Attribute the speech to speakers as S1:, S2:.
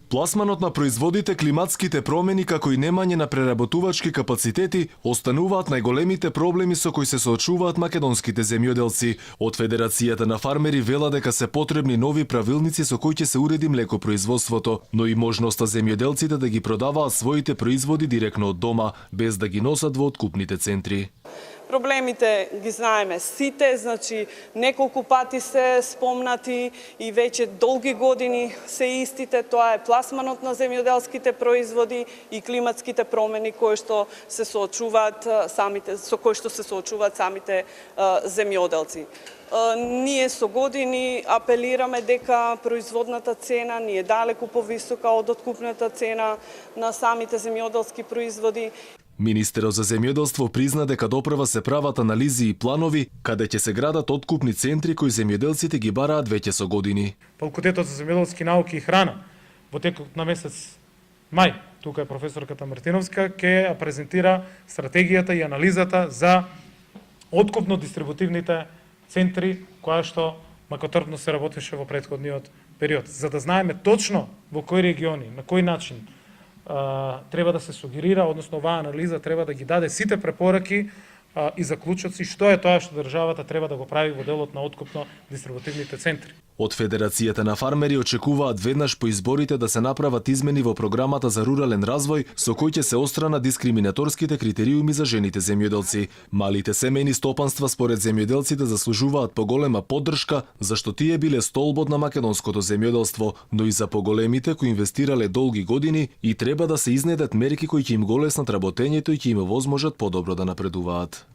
S1: Пласманот на производите, климатските промени како и немање на преработувачки капацитети остануваат најголемите проблеми со кои се соочуваат македонските земјоделци. Од Федерацијата на фармери велат дека се потребни нови правилници со кои ќе се уреди млекопроизводството, но и можноста земјоделците да ги продаваат своите производи директно од дома, без да ги носат во откупните центри.
S2: Проблемите ги знаеме сите, значи неколку пати се спомнати и веќе долги години се истите, тоа е пласманот на земјоделските производи и климатските промени кои што се соочуваат самите земјоделци. Ние со години апелираме дека производната цена ни е далеку повисока од откупната цена на самите земјоделски производи.
S1: Министерот за земјоделство призна дека допрва се прават анализи и планови каде ќе се градат откупни центри кои земјоделците ги бараат веќе со години.
S3: Факултетот за земјоделски науки и храна во текот на месец мај, тука е професорката Мартиновска, ќе презентира стратегијата и анализата за откупно-дистрибутивните центри која што макотрпно се работеше во претходниот период, за да знаеме точно во кои региони, на кој начин треба да се сугерира, односно оваа анализа треба да ги даде сите препораки и заклучоци што е тоа што државата треба да го прави во делот на откупно-дистрибутивните центри.
S1: Од Федерацијата на фармери очекуваат веднаш по изборите да се направат измени во програмата за рурален развој со кој ќе се острана дискриминаторските критериуми за жените земјоделци. Малите семејни стопанства според земјоделците заслужуваат поголема поддршка, зашто тие биле столбот на македонското земјоделство, но и за поголемите кои инвестирале долги години и треба да се изнедат мерки кои ќе им го леснат работењето и ќе им овозможат подобро да напредуваат.